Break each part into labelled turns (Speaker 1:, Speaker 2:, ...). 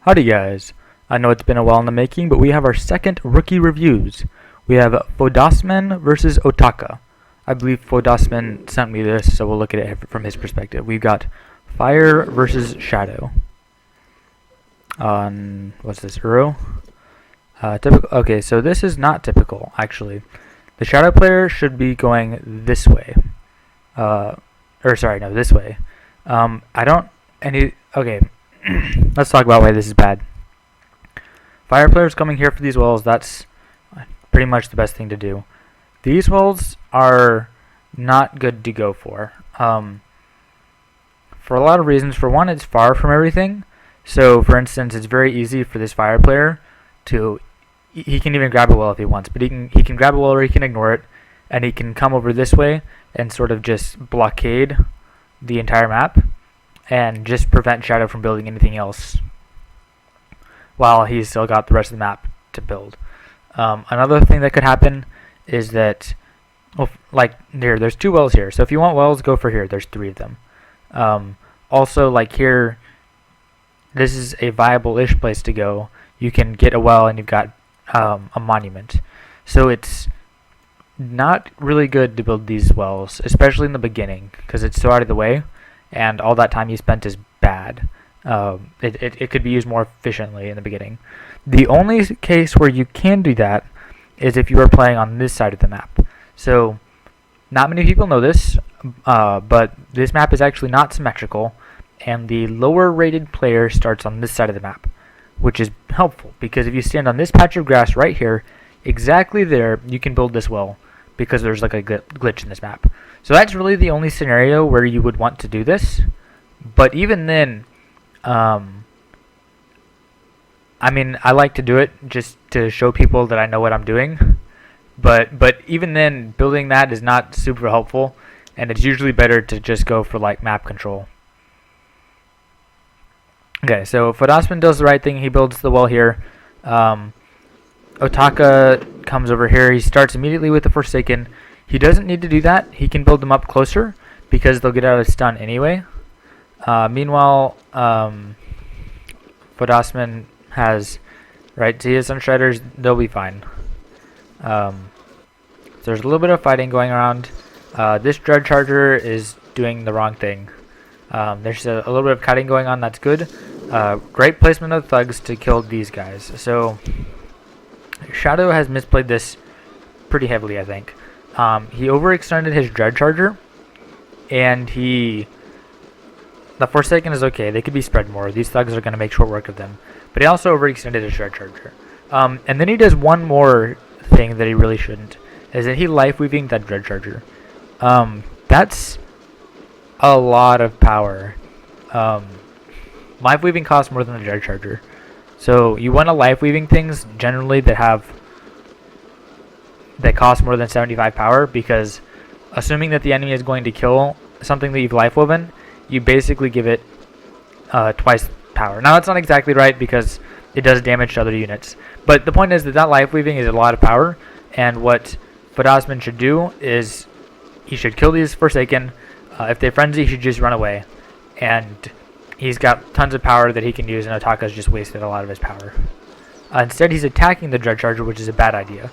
Speaker 1: Howdy guys, I know it's been a while in the making, but we have our second rookie reviews. We have Fodasseman versus Otaka. I believe Fodasseman sent me this, so we'll look at it from his perspective. We've got Fire versus Shadow. What's this, Uro? Typical. Okay, so this is not typical, actually. The Shadow player should be going this way. This way. Okay. Let's talk about why this is bad. Fire players coming here for these wells, that's pretty much the best thing to do. These wells are not good to go for a lot of reasons. For one, it's far from everything. So, for instance, it's very easy for this fire player to... He can even grab a well if he wants, but he can grab a well or he can ignore it, and he can come over this way and sort of just blockade the entire map and just prevent Shadow from building anything else while he's still got the rest of the map to build. Another thing that could happen is that, well, like here, there's 2 wells here. So if you want wells, go for here. There's 3 of them. Also, like here, this is a viable-ish place to go. You can get a well and you've got a monument. So it's not really good to build these wells, especially in the beginning, because it's so out of the way, and all that time you spent is bad. It could be used more efficiently in the beginning. The only case where you can do that is if you are playing on this side of the map. So, not many people know this, but this map is actually not symmetrical, and the lower rated player starts on this side of the map, which is helpful, because if you stand on this patch of grass right here, exactly there, you can build this well, because there's like a glitch in this map. So that's really the only scenario where you would want to do this. But even then, I mean, I like to do it just to show people that I know what I'm doing. But even then, building that is not super helpful, and it's usually better to just go for like map control. Okay, so Fodasseman does the right thing. He builds the well here. Otaka comes over here. He starts immediately with the Forsaken. He doesn't need to do that. He can build them up closer because they'll get out of stun anyway. Meanwhile, Fodasseman has, right, so he has some Shredders. They'll be fine. There's a little bit of fighting going around. This Dread Charger is doing the wrong thing. There's a little bit of cutting going on. That's good. Great placement of thugs to kill these guys. So Shadow has misplayed this pretty heavily, I think. He overextended his Dread Charger, and the Forsaken is okay. They could be spread more. These thugs are going to make short work of them. But he also overextended his Dread Charger. And then he does one more thing that he really shouldn't, is that he life weaving that Dread Charger. That's a lot of power. Life weaving costs more than the Dread Charger. So you want to life weaving things generally that cost more than 75 power, because assuming that the enemy is going to kill something that you've life woven, you basically give it twice power. Now that's not exactly right because it does damage to other units, but the point is that life weaving is a lot of power, and what Fodasseman should do is he should kill these Forsaken. If they frenzy, he should just run away, and he's got tons of power that he can use, and Otaka's just wasted a lot of his power. Instead, he's attacking the Dread Charger, which is a bad idea.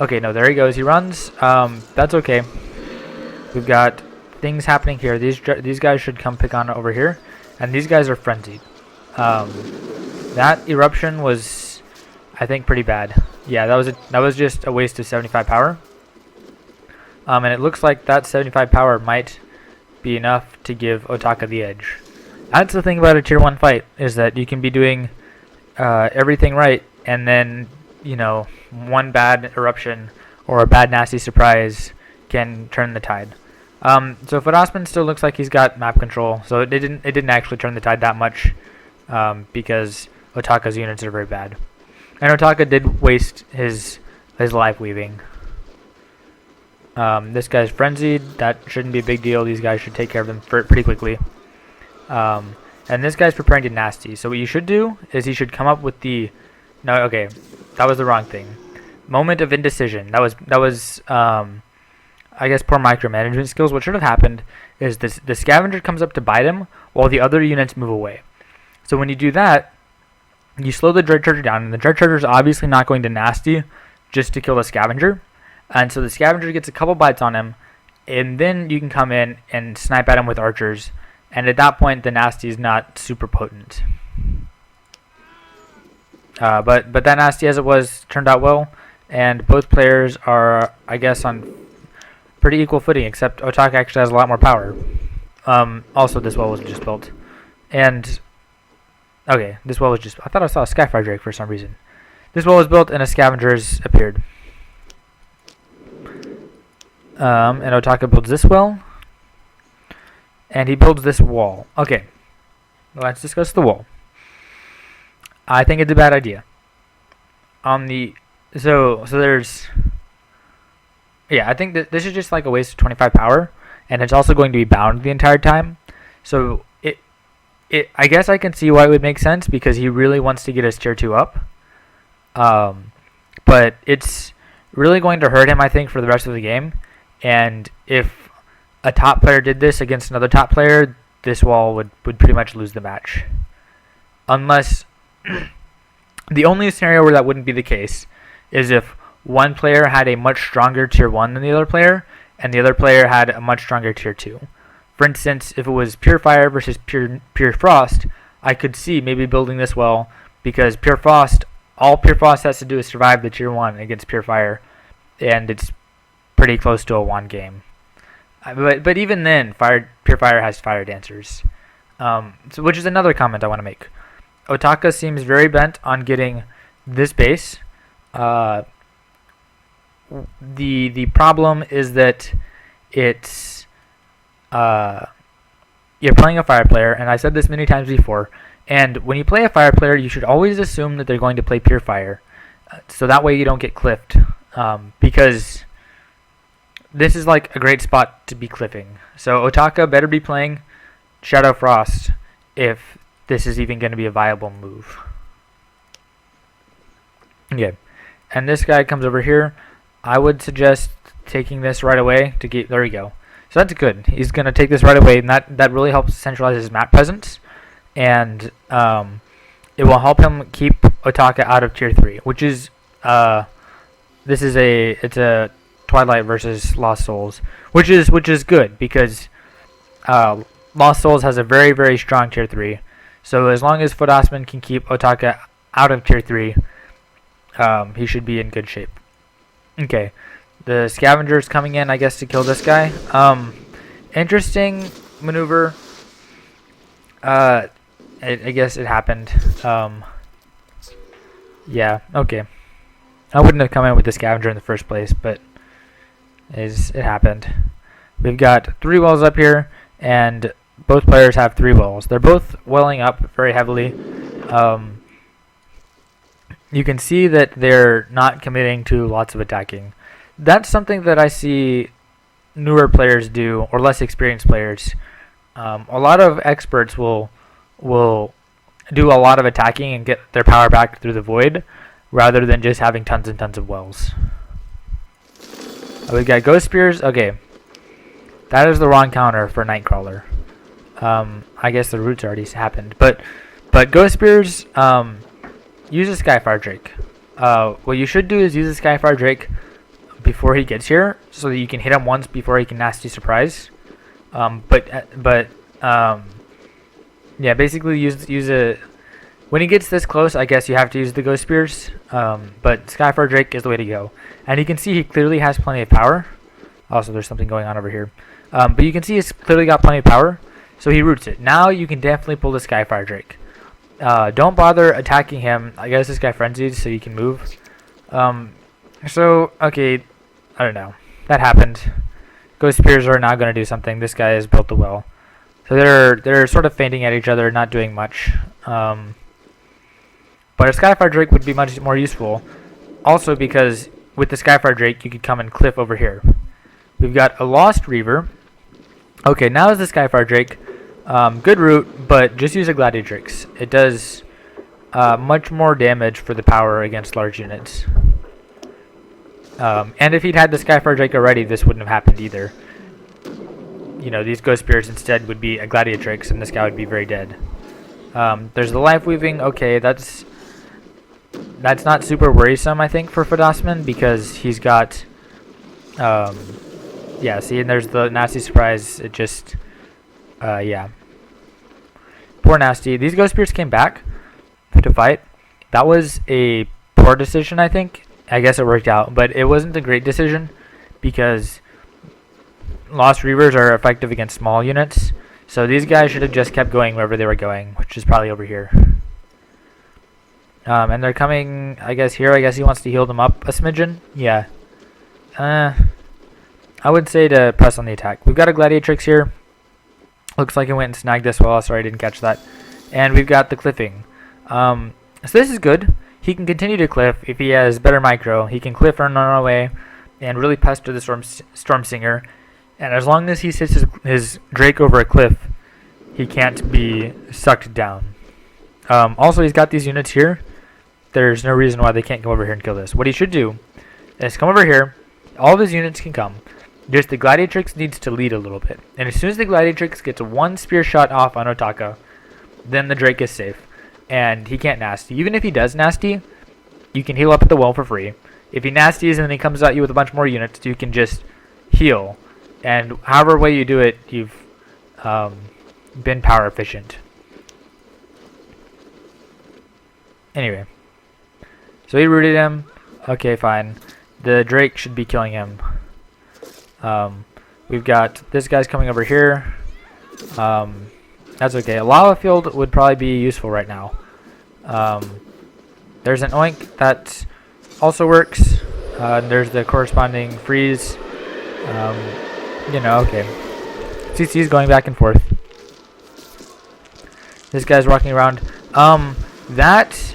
Speaker 1: Okay, no, there he goes. He runs. That's okay. We've got things happening here. These guys should come pick on over here, and these guys are frenzied. That eruption was, I think, pretty bad. Yeah, that was just a waste of 75 power. And it looks like that 75 power might be enough to give Otaka the edge. That's the thing about a tier 1 fight, is that you can be doing everything right, and then, you know, one bad eruption or a bad nasty surprise can turn the tide. So Fodasseman still looks like he's got map control, so it didn't actually turn the tide that much, because Otaka's units are very bad. And Otaka did waste his life weaving. This guy's frenzied. That shouldn't be a big deal. These guys should take care of them pretty quickly. And this guy's preparing to nasty. So what you should do is he should come up with the... No, okay, that was the wrong thing. Moment of indecision. That was I guess poor micromanagement skills. What should have happened is the scavenger comes up to bite him while the other units move away. So when you do that, you slow the Dread Charger down, and the Dread Charger is obviously not going to nasty just to kill the Scavenger. And so the Scavenger gets a couple bites on him, and then you can come in and snipe at him with archers. And at that point, the nasty is not super potent. But that nasty, as it was, turned out well. And both players are, I guess, on pretty equal footing, except Otaka actually has a lot more power. Also, this well was just built. And, okay, this well was just... I thought I saw a Skyfire Drake for some reason. This well was built and a Scavengers appeared. And Otaka builds this well. And he builds this wall. Okay, let's discuss the wall. I think it's a bad idea. So there's... Yeah, I think that this is just like a waste of 25 power. And it's also going to be bound the entire time. So I guess I can see why it would make sense, because he really wants to get his tier 2 up. But it's really going to hurt him, I think, for the rest of the game. And if a top player did this against another top player, this wall would pretty much lose the match. Unless... the only scenario where that wouldn't be the case is if one player had a much stronger tier 1 than the other player, and the other player had a much stronger tier 2. For instance, if it was Pure Fire versus Pure Frost, I could see maybe building this well, because Pure Frost, all Pure Frost has to do is survive the tier 1 against Pure Fire, and it's pretty close to a 1 game. But even then, Pure Fire has Fire Dancers, which is another comment I want to make. Otaka seems very bent on getting this base. The problem is that it's you're playing a fire player, and I said this many times before, and when you play a fire player, you should always assume that they're going to play pure fire, so that way you don't get cliffed, because this is like a great spot to be cliffing. So Otaka better be playing Shadow Frost if this is even going to be a viable move. Okay, and this guy comes over here. I would suggest taking this right away to get... There we go. So that's good. He's going to take this right away, and that really helps centralize his map presence. And it will help him keep Otaka out of tier 3, which is... it's a Twilight versus Lost Souls, which is good, because Lost Souls has a very, very strong tier 3. So as long as fodasseman can keep Otaka out of tier 3, he should be in good shape. Okay, the Scavenger's coming in, I guess, to kill this guy. Interesting maneuver. I guess it happened. Yeah, okay. I wouldn't have come in with the Scavenger in the first place, but it happened. We've got 3 wells up here, and both players have 3 wells. They're both welling up very heavily. You can see that they're not committing to lots of attacking. That's something that I see newer players do, or less experienced players. A lot of experts will do a lot of attacking and get their power back through the void, rather than just having tons and tons of wells. We got Ghost Spears. Okay, that is the wrong counter for Nightcrawler. I guess the roots already happened, but Ghost Spears. Use a Skyfire Drake. What you should do is use a Skyfire Drake before he gets here, so that you can hit him once before he can nasty surprise. Yeah, basically use a... When he gets this close, I guess you have to use the Ghost Spears. But Skyfire Drake is the way to go. And you can see he clearly has plenty of power. Also, there's something going on over here. But you can see he's clearly got plenty of power, so he roots it. Now you can definitely pull the Skyfire Drake. Don't bother attacking him. I guess this guy frenzied so he can move. So, okay, I don't know. That happened. Ghost Spears are now going to do something. This guy has built the well. So they're sort of fainting at each other, not doing much. But a Skyfire Drake would be much more useful. Also because with the Skyfire Drake, you could come and cliff over here. We've got a Lost Reaver. Okay, now is the Skyfire Drake. Good route, but just use a Gladiatrix. It does much more damage for the power against large units. And if he'd had the Skyfire Drake already, this wouldn't have happened either. You know, these Ghost Spears instead would be a Gladiatrix, and this guy would be very dead. There's the Life Weaving. Okay, that's That's not super worrisome, I think, for fodasseman because he's got, yeah, see, and there's the nasty surprise. It just, yeah. Poor nasty. These ghost spirits came back to fight. That was a poor decision, I think. I guess it worked out, but it wasn't a great decision because Lost Reavers are effective against small units. So these guys should have just kept going wherever they were going, which is probably over here. And they're coming, I guess, here. I guess he wants to heal them up a smidgen. Yeah. I would say to press on the attack. We've got a Gladiatrix here. Looks like it went and snagged this well. Sorry, I didn't catch that. And we've got the cliffing. So this is good. He can continue to cliff if he has better micro. He can cliff and run away and really pester the Storm Singer. And as long as he sits his Drake over a cliff, he can't be sucked down. Also, he's got these units here. There's no reason why they can't come over here and kill this. What he should do is come over here. All of his units can come. Just the Gladiatrix needs to lead a little bit. And as soon as the Gladiatrix gets one spear shot off on Otaka, then the Drake is safe. And he can't nasty. Even if he does nasty, you can heal up at the well for free. If he nasties and then he comes at you with a bunch more units, you can just heal. And however way you do it, you've been power efficient. Anyway. So he rooted him. Okay, fine. The Drake should be killing him. We've got this guy's coming over here. That's okay. A lava field would probably be useful right now. There's an oink that also works. There's the corresponding freeze. You know, okay. CC's going back and forth. This guy's walking around. That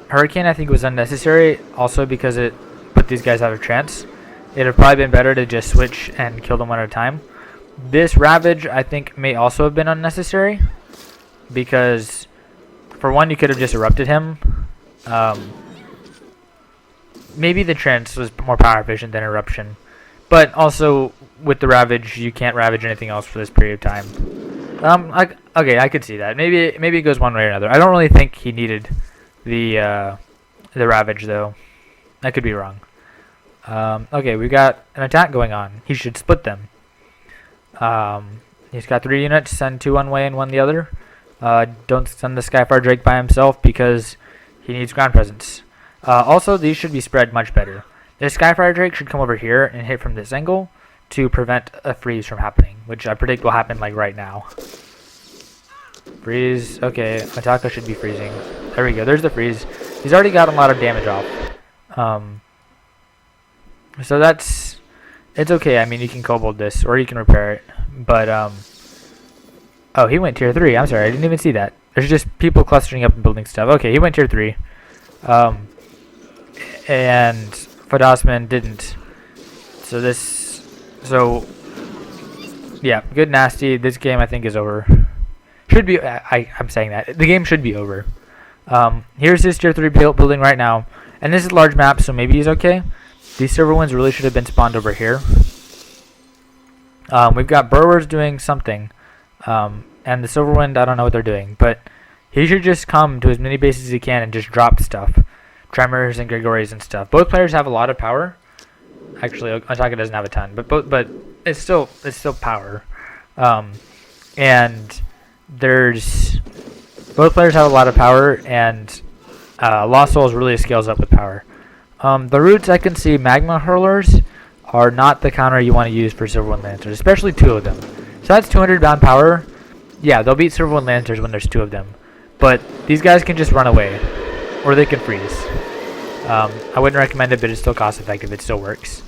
Speaker 1: hurricane I think was unnecessary. Also because it put these guys out of trance. It'd have probably been better to just switch and kill them one at a time. This Ravage, I think, may also have been unnecessary. Because, for one, you could have just erupted him. Maybe the trance was more power efficient than eruption. But also, with the Ravage, you can't Ravage anything else for this period of time. Okay, I could see that. Maybe it goes one way or another. I don't really think he needed the Ravage, though. I could be wrong. Okay, we've got an attack going on. He should split them. He's got 3 units. Send 2 one way and 1 the other. Don't send the Skyfire Drake by himself because he needs ground presence. Also, these should be spread much better. The Skyfire Drake should come over here and hit from this angle to prevent a freeze from happening, which I predict will happen like right now. Freeze. Okay, Otaka should be freezing. There we go. There's the freeze. He's already got a lot of damage off. So it's okay. I mean, you can kobold this or you can repair it. But, oh, he went tier 3. I'm sorry. I didn't even see that. There's just people clustering up and building stuff. Okay, he went tier 3. And fodasseman didn't. So, yeah, good nasty. This game, I think, is over. Should be, I'm saying that. The game should be over. Here's his tier 3 building right now. And this is a large map, so maybe he's okay. These silver ones really should have been spawned over here. We've got burrowers doing something. And the silver wind, I don't know what they're doing. But he should just come to as many bases as he can and just drop stuff. Tremors and Gregories and stuff. Both players have a lot of power. Actually, Otaka doesn't have a ton. But it's still power. And there's... Both players have a lot of power. And Lost Souls really scales up with power. The roots I can see, Magma Hurlers, are not the counter you want to use for Silverwind Lancers, especially 2 of them. So that's 200 bound power. Yeah, they'll beat Silverwind Lancers when there's 2 of them. But these guys can just run away, or they can freeze. I wouldn't recommend it, but it's still cost effective. It still works.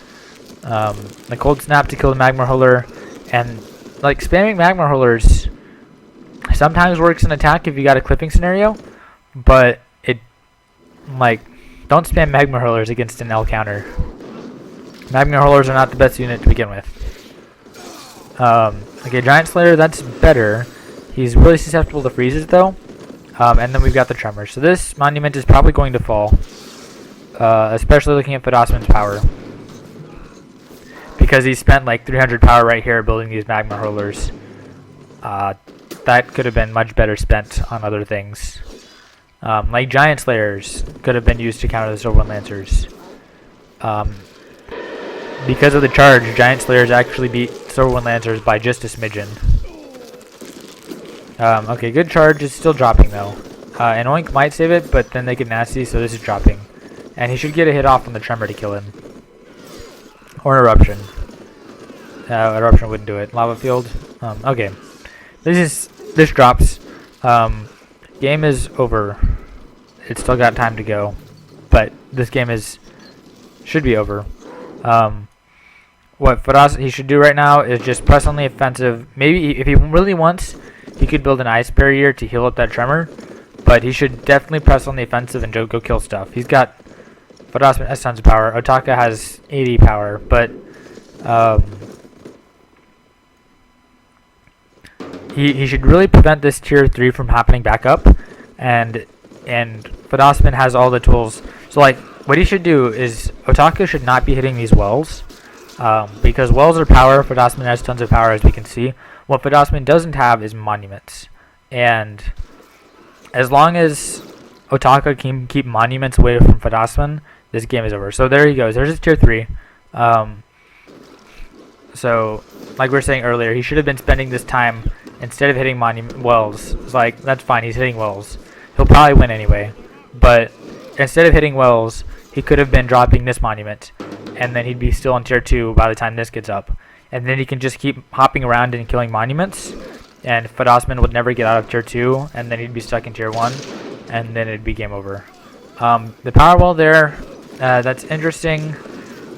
Speaker 1: The Cold Snap to kill the Magma Hurler, and like spamming Magma Hurlers sometimes works in attack if you got a clipping scenario, but it don't spam Magma Hurlers against an L counter. Magma Hurlers are not the best unit to begin with. Okay, Giant Slayer, that's better. He's really susceptible to freezes, though. And then we've got the Tremors. So this monument is probably going to fall. Especially looking at fodasseman's power. Because he spent like 300 power right here building these Magma Hurlers. That could have been much better spent on other things. Like Giant Slayers could have been used to counter the Silverwind Lancers. Because of the charge, Giant Slayers actually beat Silverwind Lancers by just a smidgen. Okay, good charge is still dropping though. And Oink might save it, but then they get nasty, so this is dropping. And he should get a hit off on the Tremor to kill him. Or an Eruption. Eruption wouldn't do it. Lava Field. Okay. This drops. Game is over. It's still got time to go. But this game should be over. What he should do right now is just press on the offensive. Maybe if he really wants, he could build an Ice Barrier to heal up that Tremor. But he should definitely press on the offensive and go kill stuff. He's got fodasseman has tons of power. Otaka has 80 power, but he should really prevent this tier 3 from happening back up, and fodasseman has all the tools. So like what he should do is Otaka should not be hitting these wells, because wells are power. Fodasseman has tons of power, as we can see. What fodasseman doesn't have is monuments, and as long as Otaka can keep monuments away from fodasseman, this game is over. So there he goes. There's his tier 3. So like we were saying earlier, he should have been spending this time instead of hitting wells. It's like, that's fine, he's hitting wells. He'll probably win anyway. But instead of hitting wells, he could have been dropping this monument, and then he'd be still in tier 2 by the time this gets up. And then he can just keep hopping around and killing monuments, and fodasseman would never get out of tier 2, and then he'd be stuck in tier 1, and then it'd be game over. The power wall there, that's interesting.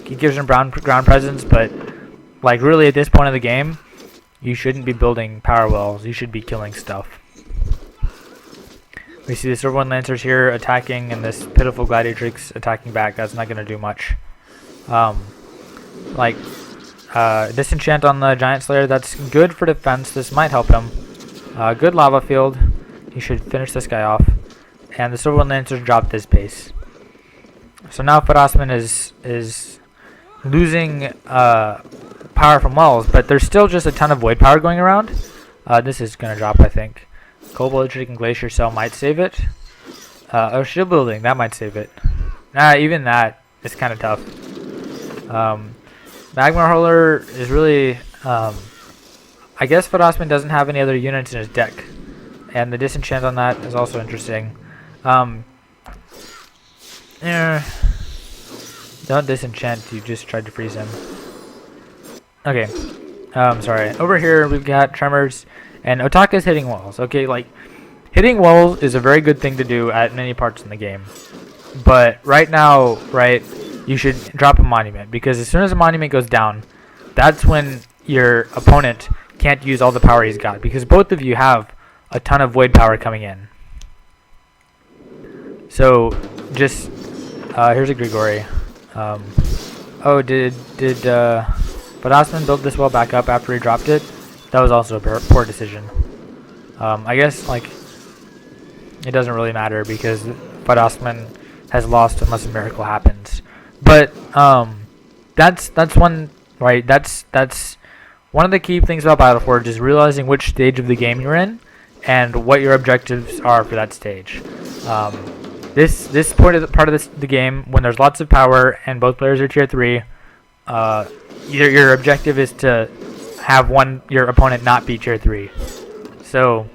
Speaker 1: He gives him ground presence, but like really at this point of the game, you shouldn't be building power wells. You should be killing stuff. We see the Silverwind Lancers here attacking, and this pitiful Gladiatrix attacking back. That's not going to do much. Disenchant on the Giant Slayer. That's good for defense. This might help him. Good lava field. He should finish this guy off. And the Silverwind Lancers drop this base. So now fodasseman is losing power from wells, but there's still just a ton of void power going around. This is going to drop, I think. Cobalt and Glacier Cell might save it. Shield Building, that might save it. Nah, even that is kind of tough. Magma Hurler is really... I guess fodasseman doesn't have any other units in his deck. And the disenchant on that is also interesting. Don't disenchant, you just tried to freeze him. Okay. Sorry. Over here we've got Tremors, and Otaka's hitting walls. Okay, like, hitting walls is a very good thing to do at many parts in the game. But right now, right, you should drop a monument, because as soon as a monument goes down, that's when your opponent can't use all the power he's got, because both of you have a ton of void power coming in. So, just, here's a Grigori. Did fodasseman build this well back up after he dropped it? That was also a poor decision. I guess, like, it doesn't really matter because fodasseman has lost unless a miracle happens. But that's one, right? That's one of the key things about Battleforge is realizing which stage of the game you're in and what your objectives are for that stage. This part of the game, when there's lots of power and both players are tier 3, your objective is to have your opponent not be tier 3. So,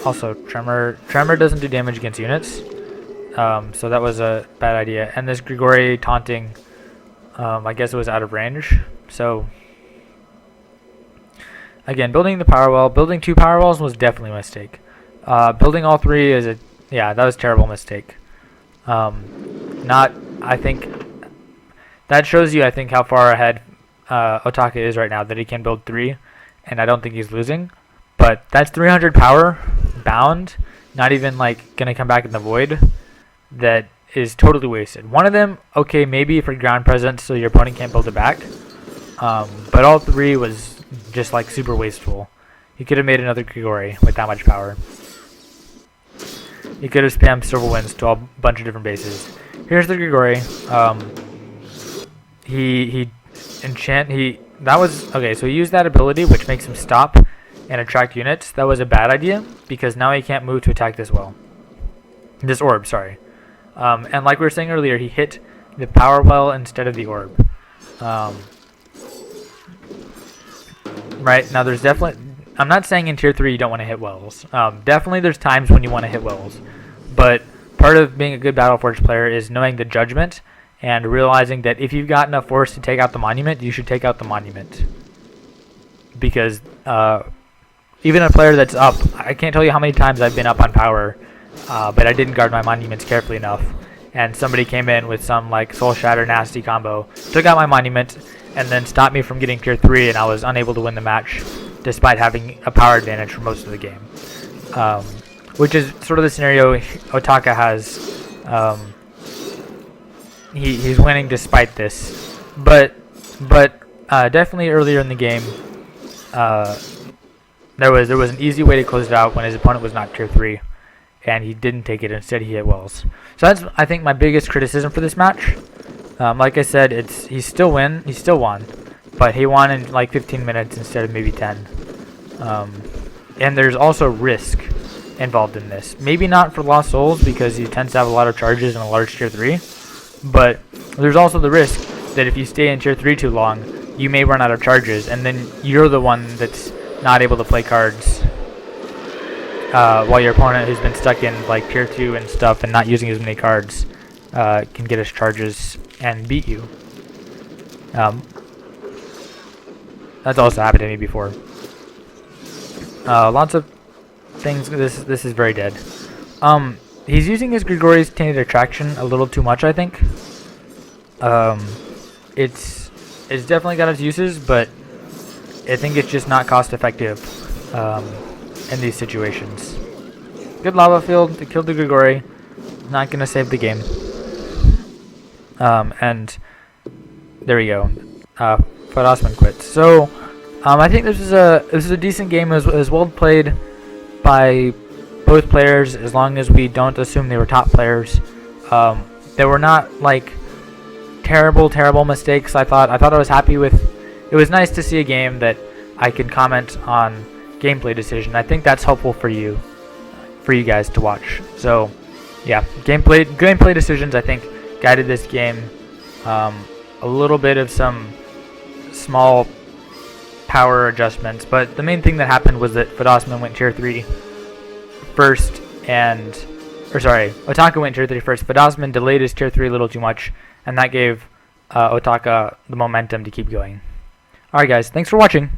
Speaker 1: also Tremor doesn't do damage against units, so that was a bad idea. And this Grigori taunting, I guess it was out of range. So, again, building the power wall, building 2 power walls was definitely a mistake. Building all 3 is that was a terrible mistake. I think that shows you, I think, how far ahead Otaka is right now, that he can build 3, and I don't think he's losing. But that's 300 power bound, not even like gonna come back in the void. That is totally wasted. One of them, okay, maybe for ground presence, so your opponent can't build it back. But all 3 was just like super wasteful. You could have made another Grigori with that much power. You could have spammed Silver Winds to a bunch of different bases. Here's the Grigori. So he used that ability, which makes him stop and attract units. That was a bad idea, because now he can't move to attack this well. This orb, sorry. And like we were saying earlier, he hit the power well instead of the orb. Right, now there's definitely... I'm not saying in Tier 3 you don't want to hit wells. Definitely there's times when you want to hit wells. But part of being a good Battleforge player is knowing the judgment and realizing that if you've got enough force to take out the monument, you should take out the monument. Because even a player that's up, I can't tell you how many times I've been up on power, but I didn't guard my monuments carefully enough. And somebody came in with some like Soul Shatter nasty combo, took out my monument, and then stopped me from getting Tier 3, and I was unable to win the match despite having a power advantage for most of the game. Which is sort of the scenario Otaka has. He's winning despite this. But definitely earlier in the game, there was an easy way to close it out when his opponent was not Tier 3. And he didn't take it. Instead, he hit wells. So that's, I think, my biggest criticism for this match. Like I said, he still won, but he won in like 15 minutes instead of maybe 10. And there's also risk involved in this. Maybe not for Lost Souls because he tends to have a lot of charges in a large Tier 3, but there's also the risk that if you stay in Tier 3 too long, you may run out of charges, and then you're the one that's not able to play cards. While your opponent who's been stuck in like Tier 2 and stuff and not using as many cards can get his charges and beat you. That's also happened to me before. Lots of things. This is very dead. He's using his Grigori's Tainted Attraction a little too much, I think. It's definitely got its uses, but I think it's just not cost effective. In these situations. Good lava field to kill the Grigori. Not gonna save the game. And there we go. Fodasseman quits. So I think this is a decent game. It was well played by both players, as long as we don't assume they were top players. There were not like terrible mistakes. I thought I was happy with. It was nice to see a game that I could comment on gameplay decision. I think that's helpful for you guys to watch. So yeah, gameplay decisions I think guided this game. A little bit of some small power adjustments, but the main thing that happened was that Fodasseman went Tier 3 first, Otaka went Tier 3 first. Fodasseman delayed his Tier 3 a little too much, and that gave Otaka the momentum to keep going. Alright guys, thanks for watching.